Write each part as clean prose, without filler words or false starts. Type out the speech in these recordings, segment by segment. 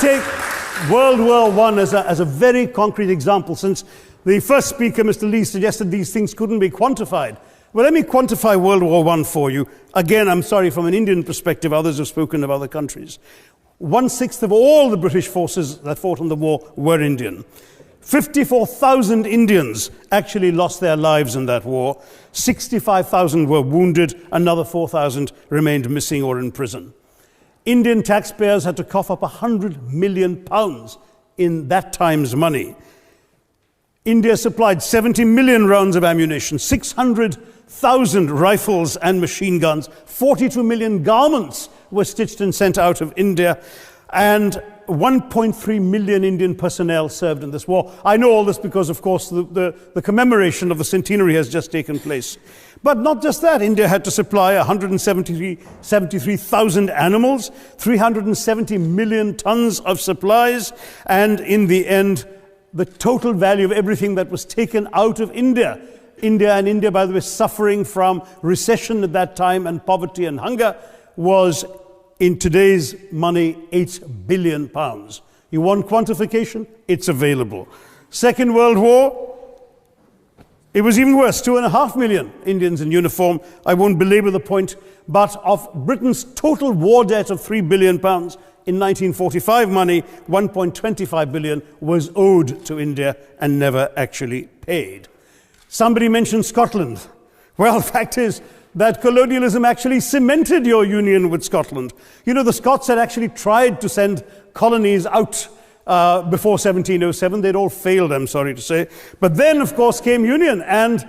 take World War I as a very concrete example, since the first speaker, Mr. Lee, suggested these things couldn't be quantified. Well, let me quantify World War I for you. Again, I'm sorry, from an Indian perspective, others have spoken of other countries. 1/6 of all the British forces that fought in the war were Indian. 54,000 Indians actually lost their lives in that war. 65,000 were wounded. Another 4,000 remained missing or in prison. Indian taxpayers had to cough up £100 million in that time's money. India supplied 70 million rounds of ammunition, 600,000 rifles and machine guns, 42 million garments were stitched and sent out of India, and 1.3 million Indian personnel served in this war. I know all this because, of course, the commemoration of the centenary has just taken place. But not just that, India had to supply 173,000 animals, 370 million tons of supplies, and in the end, the total value of everything that was taken out of India, by the way, suffering from recession at that time and poverty and hunger, was, in today's money, £8 billion. You want quantification? It's available. Second World War, it was even worse, 2.5 million Indians in uniform. I won't belabor the point, but of Britain's total war debt of £3 billion, in 1945 money, 1.25 billion was owed to India and never actually paid. Somebody mentioned Scotland. Well, the fact is that colonialism actually cemented your union with Scotland. You know, the Scots had actually tried to send colonies out before 1707. They'd all failed, I'm sorry to say. But then, of course, came union, and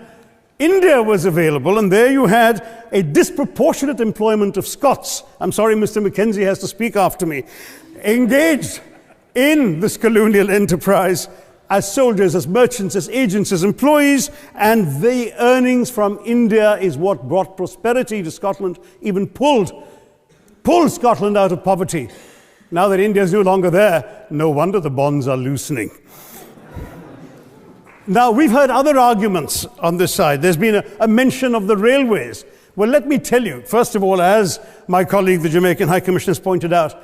India was available, and there you had a disproportionate employment of Scots. I'm sorry, Mr. Mackenzie has to speak after me. Engaged in this colonial enterprise as soldiers, as merchants, as agents, as employees, and the earnings from India is what brought prosperity to Scotland, even pulled Scotland out of poverty. Now that India is no longer there, no wonder the bonds are loosening. Now, we've heard other arguments on this side. There's been a mention of the railways. Well, let me tell you, first of all, as my colleague, the Jamaican High Commissioner, has pointed out,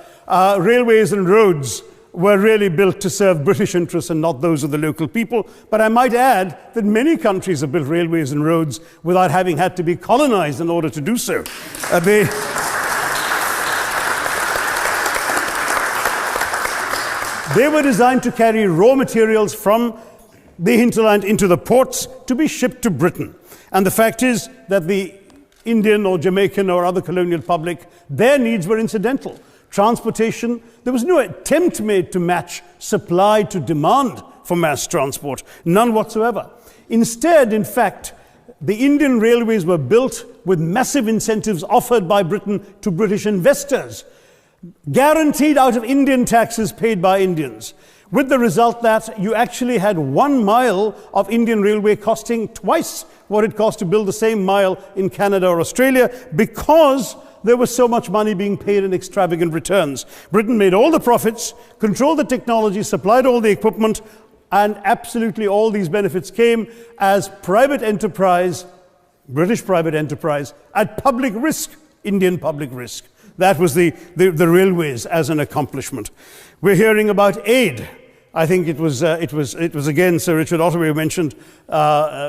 railways and roads were really built to serve British interests and not those of the local people. But I might add that many countries have built railways and roads without having had to be colonized in order to do so. They were designed to carry raw materials from the hinterland into the ports to be shipped to Britain. And the fact is that the Indian or Jamaican or other colonial public, their needs were incidental. Transportation, there was no attempt made to match supply to demand for mass transport, none whatsoever. Instead, in fact, the Indian railways were built with massive incentives offered by Britain to British investors, guaranteed out of Indian taxes paid by Indians, with the result that you actually had 1 mile of Indian railway costing twice what it cost to build the same mile in Canada or Australia, because there was so much money being paid in extravagant returns. Britain made all the profits, controlled the technology, supplied all the equipment, and absolutely all these benefits came as private enterprise, British private enterprise, at public risk, Indian public risk. That was the railways as an accomplishment. We're hearing about aid. I think it was again Sir Richard Ottaway who mentioned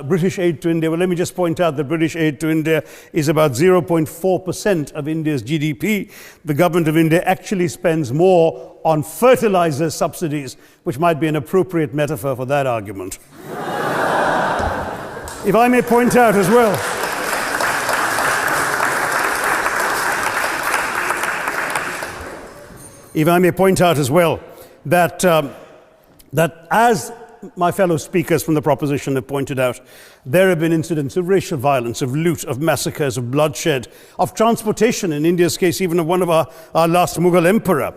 British aid to India. Well, let me just point out that British aid to India is about 0.4% of India's GDP. The government of India actually spends more on fertilizer subsidies, which might be an appropriate metaphor for that argument. If I may point out as well, that as my fellow speakers from the proposition have pointed out, there have been incidents of racial violence, of loot, of massacres, of bloodshed, of transportation, in India's case, even of one of our last Mughal emperor.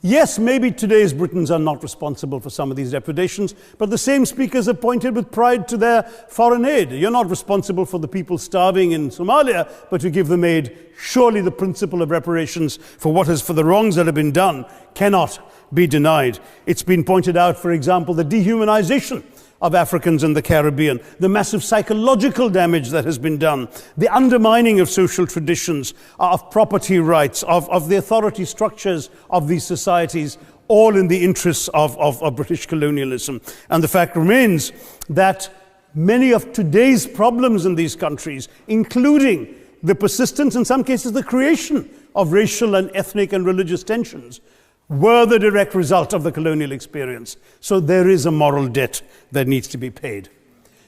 Yes, maybe today's Britons are not responsible for some of these depredations, but the same speakers have pointed with pride to their foreign aid. You're not responsible for the people starving in Somalia, but you give them aid. Surely the principle of reparations for the wrongs that have been done cannot be denied. It's been pointed out, for example, the dehumanization of Africans in the Caribbean, the massive psychological damage that has been done, the undermining of social traditions, of property rights, of the authority structures of these societies. all in the interests of British colonialism. And the fact remains that many of today's problems in these countries, including the persistence, in some cases the creation of racial and ethnic and religious tensions, were the direct result of the colonial experience. So there is a moral debt that needs to be paid.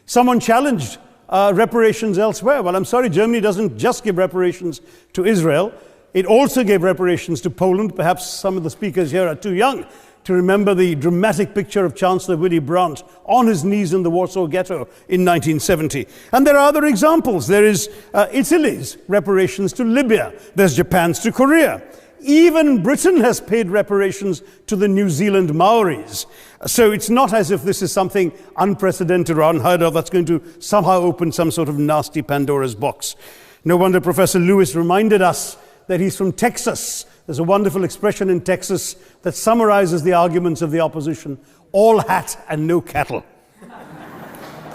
Someone challenged reparations elsewhere. Well, I'm sorry, Germany doesn't just give reparations to Israel. It also gave reparations to Poland. Perhaps some of the speakers here are too young to remember the dramatic picture of Chancellor Willy Brandt on his knees in the Warsaw Ghetto in 1970. And there are other examples. There is Italy's reparations to Libya. There's Japan's to Korea. Even Britain has paid reparations to the New Zealand Maoris. So it's not as if this is something unprecedented or unheard of that's going to somehow open some sort of nasty Pandora's box. No wonder Professor Lewis reminded us that he's from Texas. There's a wonderful expression in Texas that summarizes the arguments of the opposition: all hat and no cattle.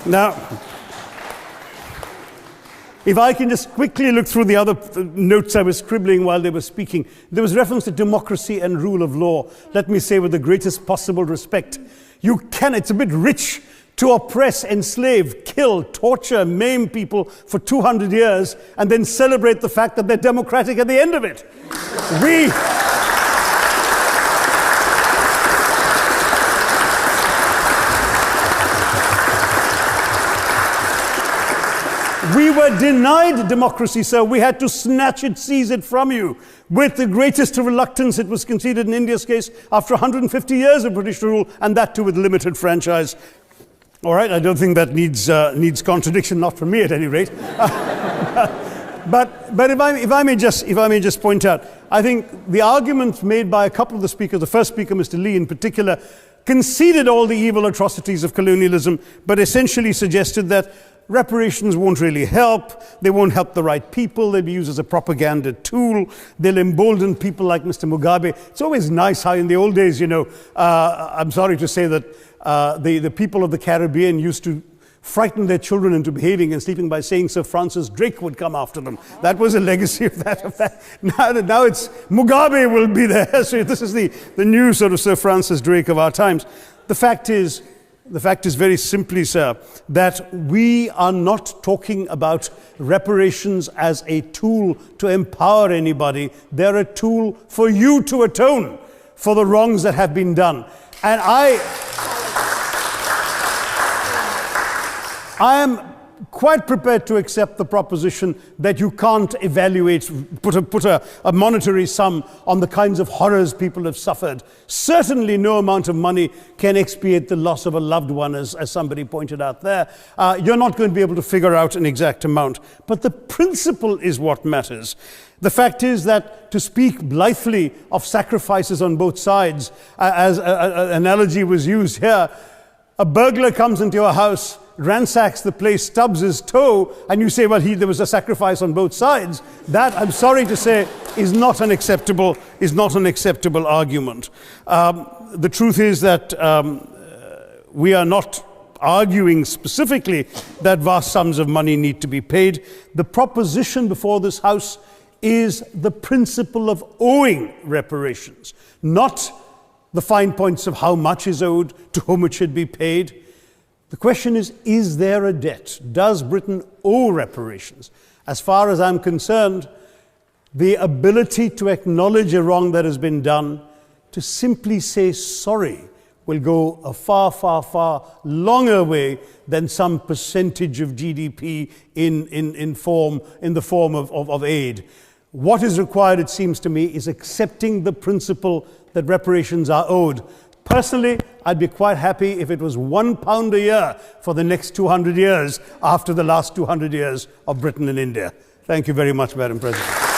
Now, if I can just quickly look through the other notes I was scribbling while they were speaking, there was reference to democracy and rule of law. Let me say with the greatest possible respect, it's a bit rich to oppress, enslave, kill, torture, maim people for 200 years and then celebrate the fact that they're democratic at the end of it. We were denied democracy, sir. We had to snatch it, seize it from you. With the greatest reluctance, it was conceded in India's case after 150 years of British rule, and that too with limited franchise. All right, I don't think that needs contradiction, not from me at any rate. But if I may just point out, I think the argument made by a couple of the speakers, the first speaker, Mr. Lee in particular, conceded all the evil atrocities of colonialism, but essentially suggested that reparations won't really help. They won't help the right people. They'll be used as a propaganda tool. They'll embolden people like Mr. Mugabe. It's always nice how in the old days, I'm sorry to say that the people of the Caribbean used to frighten their children into behaving and sleeping by saying Sir Francis Drake would come after them. That was a legacy of that. Now it's Mugabe will be there. So this is the new sort of Sir Francis Drake of our times. The fact is very simply, sir, that we are not talking about reparations as a tool to empower anybody. They're a tool for you to atone for the wrongs that have been done. And I am quite prepared to accept the proposition that you can't put a monetary sum on the kinds of horrors people have suffered. Certainly no amount of money can expiate the loss of a loved one, as somebody pointed out there. You're not going to be able to figure out an exact amount. But the principle is what matters. The fact is that to speak blithely of sacrifices on both sides, as an analogy was used here, a burglar comes into your house, ransacks the place, stubs his toe, and you say, well, there was a sacrifice on both sides. That, I'm sorry to say, is not an acceptable argument. The truth is that we are not arguing specifically that vast sums of money need to be paid. The proposition before this House is the principle of owing reparations, not the fine points of how much is owed, to whom it should be paid. The question is there a debt? Does Britain owe reparations? As far as I'm concerned, the ability to acknowledge a wrong that has been done, to simply say sorry, will go a far, far, far longer way than some percentage of GDP in the form of aid. What is required, it seems to me, is accepting the principle that reparations are owed. Personally, I'd be quite happy if it was £1 a year for the next 200 years after the last 200 years of Britain and India. Thank you very much, Madam President.